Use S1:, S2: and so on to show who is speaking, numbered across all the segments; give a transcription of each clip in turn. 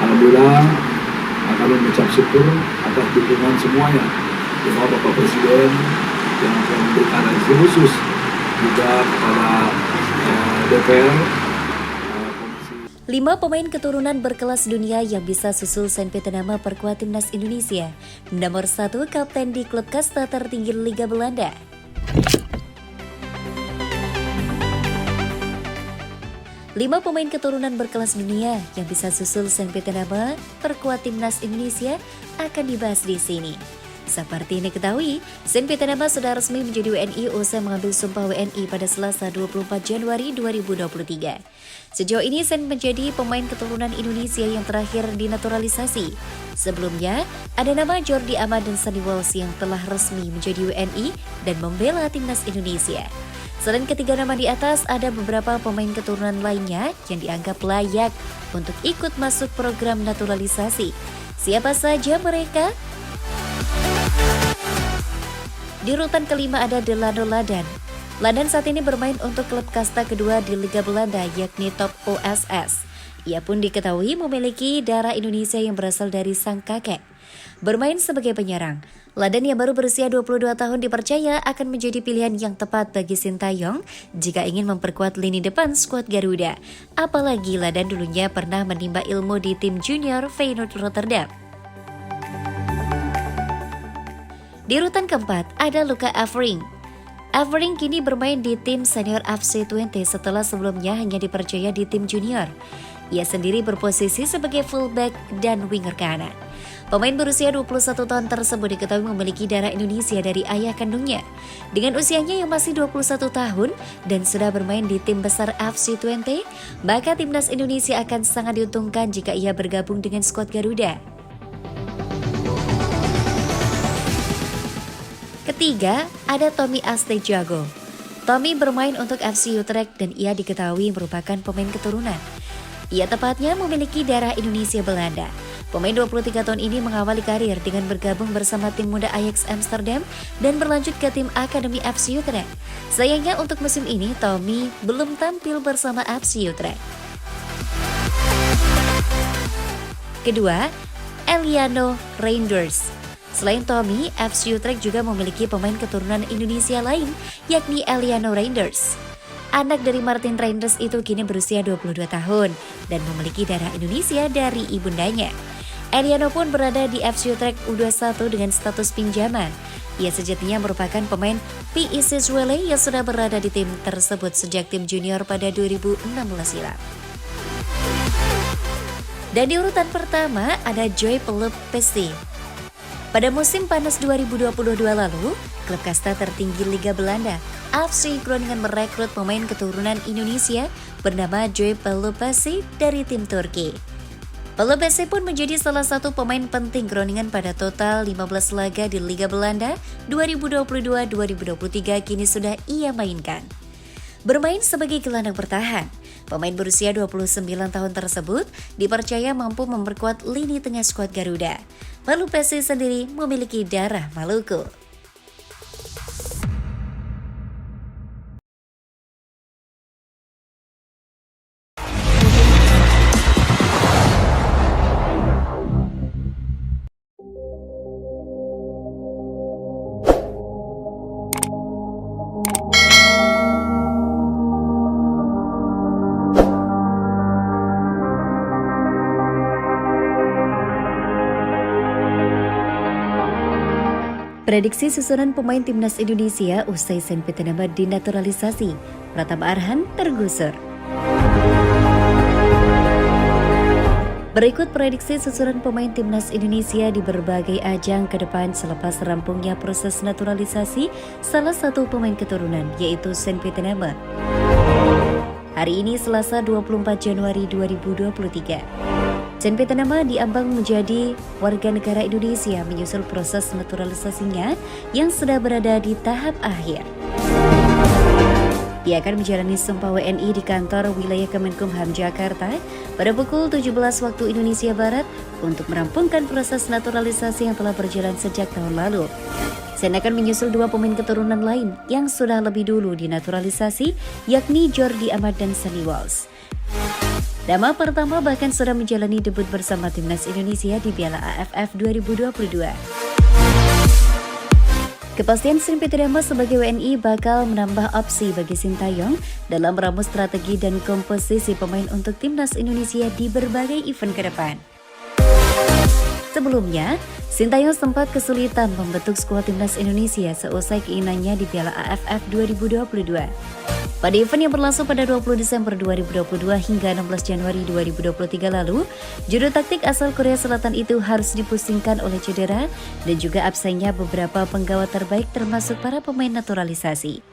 S1: Alhamdulillah kami mengucap syukur atas dukungan semuanya, terutama Bapak Presiden yang telah memberikan atensi khusus juga kepada DPR.
S2: 5 pemain keturunan berkelas dunia yang bisa susul Sven-Pieter nama perkuat timnas Indonesia. Nomor 1, kapten di klub kasta tertinggi Liga Belanda. Lima pemain keturunan berkelas dunia yang bisa susul Sven-Pieter nama perkuat timnas Indonesia akan dibahas di sini. Seperti yang diketahui, Sven-Pieter nama sudah resmi menjadi WNI usai mengambil sumpah WNI pada Selasa 24 Januari 2023. Sejauh ini Sen menjadi pemain keturunan Indonesia yang terakhir dinaturalisasi. Sebelumnya, ada nama Jordi Amat dan Sonny Walsh yang telah resmi menjadi WNI dan membela timnas Indonesia. Selain ketiga nama di atas, ada beberapa pemain keturunan lainnya yang dianggap layak untuk ikut masuk program naturalisasi. Siapa saja mereka? Di urutan kelima ada Delano Ladan. Ladan saat ini bermain untuk klub kasta kedua di Liga Belanda, yakni Top OSS. Ia pun diketahui memiliki darah Indonesia yang berasal dari sang kakek. Bermain sebagai penyerang, Ladan yang baru berusia 22 tahun dipercaya akan menjadi pilihan yang tepat bagi Sintayong jika ingin memperkuat lini depan skuad Garuda. Apalagi Ladan dulunya pernah menimba ilmu di tim junior Feyenoord Rotterdam. Di urutan keempat ada Luka Aveling. Aveling kini bermain di tim senior FC20 setelah sebelumnya hanya dipercaya di tim junior. Ia sendiri berposisi sebagai fullback dan winger kanan. Pemain berusia 21 tahun tersebut diketahui memiliki darah Indonesia dari ayah kandungnya. Dengan usianya yang masih 21 tahun dan sudah bermain di tim besar FC20, maka timnas Indonesia akan sangat diuntungkan jika ia bergabung dengan skuad Garuda. Ketiga, ada Tommy Astejago. Tommy bermain untuk FC Utrecht dan ia diketahui merupakan pemain keturunan. Ia tepatnya memiliki darah Indonesia Belanda. Pemain 23 tahun ini mengawali karir dengan bergabung bersama tim muda Ajax Amsterdam dan berlanjut ke tim Akademi FC Utrecht. Sayangnya untuk musim ini, Tommy belum tampil bersama FC Utrecht. Kedua, Eliano Reinders. Selain Tommy, FC Utrecht juga memiliki pemain keturunan Indonesia lain, yakni Eliano Reinders. Anak dari Martin Reinders itu kini berusia 22 tahun dan memiliki darah Indonesia dari ibundanya. Eliano pun berada di FC Utrecht U21 dengan status pinjaman. Ia sejatinya merupakan pemain PIC Zwolle yang sudah berada di tim tersebut sejak tim junior pada 2016 silam. Dan di urutan pertama ada Joy Pelupessy. Pada musim panas 2022 lalu, klub kasta tertinggi Liga Belanda, FC Groningen merekrut pemain keturunan Indonesia bernama Joy Pelupessy dari tim Turki. Pelupessy pun menjadi salah satu pemain penting Groningen pada total 15 laga di Liga Belanda 2022-2023 kini sudah ia mainkan. Bermain sebagai gelandang bertahan, pemain berusia 29 tahun tersebut dipercaya mampu memperkuat lini tengah skuad Garuda. Pelupessy sendiri memiliki darah Maluku. Prediksi susunan pemain timnas Indonesia usai Sven-Pieter nama dinaturalisasi, Pratama Arhan tergusur. Berikut prediksi susunan pemain timnas Indonesia di berbagai ajang ke depan selepas rampungnya proses naturalisasi salah satu pemain keturunan, yaitu Sven-Pieter nama. Hari ini Selasa 24 Januari 2023. Sven-Pieter nama diambang menjadi warga negara Indonesia menyusul proses naturalisasinya yang sudah berada di tahap akhir. Ia akan menjalani sumpah WNI di kantor wilayah Kemenkumham Jakarta pada pukul 17 waktu Indonesia Barat untuk merampungkan proses naturalisasi yang telah berjalan sejak tahun lalu. Sen akan menyusul dua pemain keturunan lain yang sudah lebih dulu dinaturalisasi, yakni Jordi Amat dan Sonny Walsh. Nama pertama bahkan sudah menjalani debut bersama timnas Indonesia di Piala AFF 2022. Kepastian Srimpetudama sebagai WNI bakal menambah opsi bagi Sintayong dalam meramu strategi dan komposisi pemain untuk timnas Indonesia di berbagai event ke depan. Sebelumnya, Sintayong sempat kesulitan membentuk skuad timnas Indonesia seusai keinginannya di Piala AFF 2022. Pada event yang berlangsung pada 20 Desember 2022 hingga 16 Januari 2023 lalu, juru taktik asal Korea Selatan itu harus dipusingkan oleh cedera dan juga absennya beberapa penggawa terbaik termasuk para pemain naturalisasi.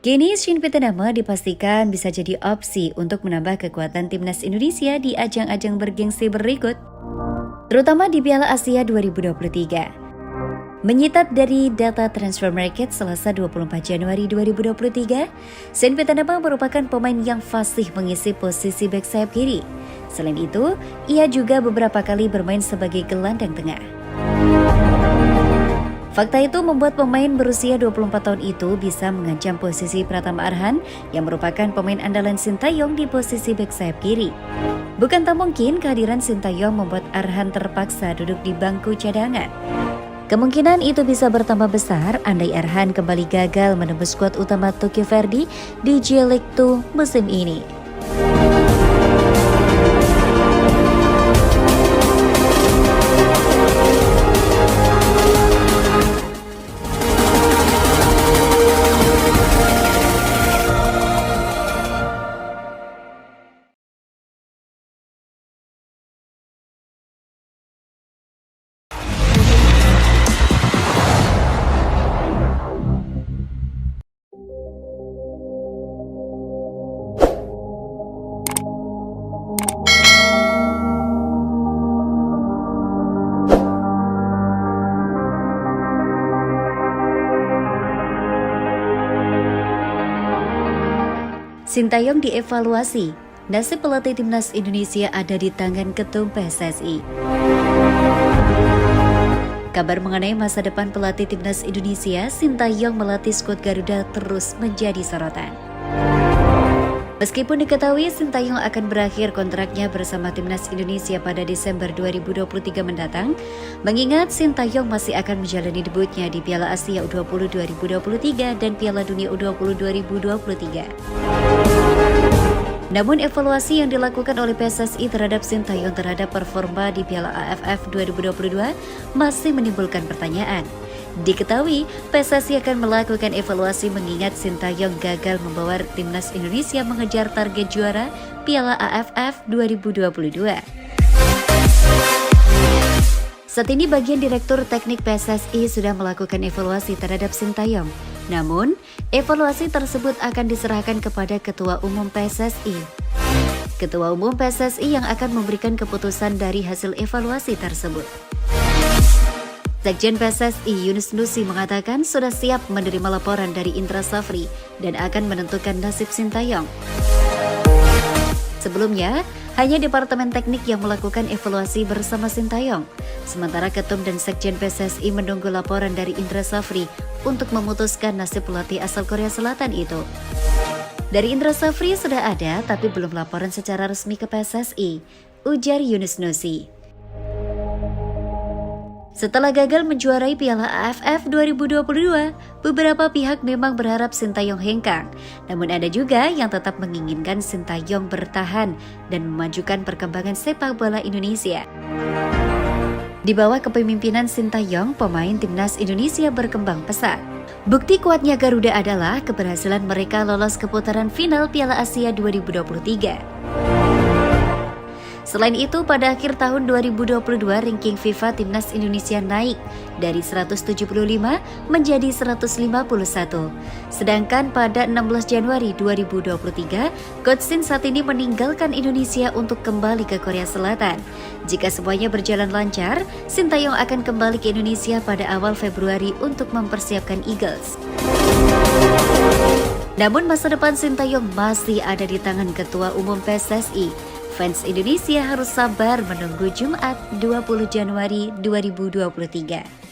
S2: Kini Srimpetudama dipastikan bisa jadi opsi untuk menambah kekuatan timnas Indonesia di ajang-ajang bergengsi berikut, terutama di Piala Asia 2023. Menyitat dari data Transfer Market Selasa 24 Januari 2023, Srimpetudama merupakan pemain yang fasih mengisi posisi bek sayap kiri. Selain itu, ia juga beberapa kali bermain sebagai gelandang tengah. Fakta itu membuat pemain berusia 24 tahun itu bisa mengancam posisi Pratama Arhan yang merupakan pemain andalan Sintayong di posisi bek sayap kiri. Bukan tak mungkin kehadiran Sintayong membuat Arhan terpaksa duduk di bangku cadangan. Kemungkinan itu bisa bertambah besar andai Arhan kembali gagal menembus skuad utama Tokyo Verdy di J-League 2 musim ini. Sintayong dievaluasi, nasib pelatih timnas Indonesia ada di tangan Ketum PSSI. Kabar mengenai masa depan pelatih timnas Indonesia, Sintayong melatih skuad Garuda terus menjadi sorotan. Meskipun diketahui Sintayong akan berakhir kontraknya bersama timnas Indonesia pada Desember 2023 mendatang, mengingat Sintayong masih akan menjalani debutnya di Piala Asia U20 2023 dan Piala Dunia U20 2023. Namun evaluasi yang dilakukan oleh PSSI terhadap Sintayong terhadap performa di Piala AFF 2022 masih menimbulkan pertanyaan. Diketahui, PSSI akan melakukan evaluasi mengingat Sintayong gagal membawa timnas Indonesia mengejar target juara Piala AFF 2022. Saat ini bagian Direktur Teknik PSSI sudah melakukan evaluasi terhadap Sintayong. Namun, evaluasi tersebut akan diserahkan kepada Ketua Umum PSSI. Ketua Umum PSSI yang akan memberikan keputusan dari hasil evaluasi tersebut. Sekjen PSSI Yunus Nusi mengatakan sudah siap menerima laporan dari Indra Safri dan akan menentukan nasib Sintayong. Sebelumnya, hanya Departemen Teknik yang melakukan evaluasi bersama Sintayong. Sementara Ketum dan Sekjen PSSI menunggu laporan dari Indra Safri untuk memutuskan nasib pelatih asal Korea Selatan itu. Dari Indra Safri sudah ada, tapi belum laporan secara resmi ke PSSI, ujar Yunus Nusi. Setelah gagal menjuarai Piala AFF 2022, beberapa pihak memang berharap Sintayong hengkang. Namun ada juga yang tetap menginginkan Sintayong bertahan dan memajukan perkembangan sepak bola Indonesia. Di bawah kepemimpinan Sintayong, pemain timnas Indonesia berkembang pesat. Bukti kuatnya Garuda adalah keberhasilan mereka lolos ke putaran final Piala Asia 2023. Selain itu, pada akhir tahun 2022, ranking FIFA Timnas Indonesia naik dari 175 menjadi 151. Sedangkan pada 16 Januari 2023, Coach Shin saat ini meninggalkan Indonesia untuk kembali ke Korea Selatan. Jika semuanya berjalan lancar, Sintayong akan kembali ke Indonesia pada awal Februari untuk mempersiapkan Eagles. Namun masa depan Sintayong masih ada di tangan Ketua Umum PSSI. Fans Indonesia harus sabar menunggu Jumat 20 Januari 2023.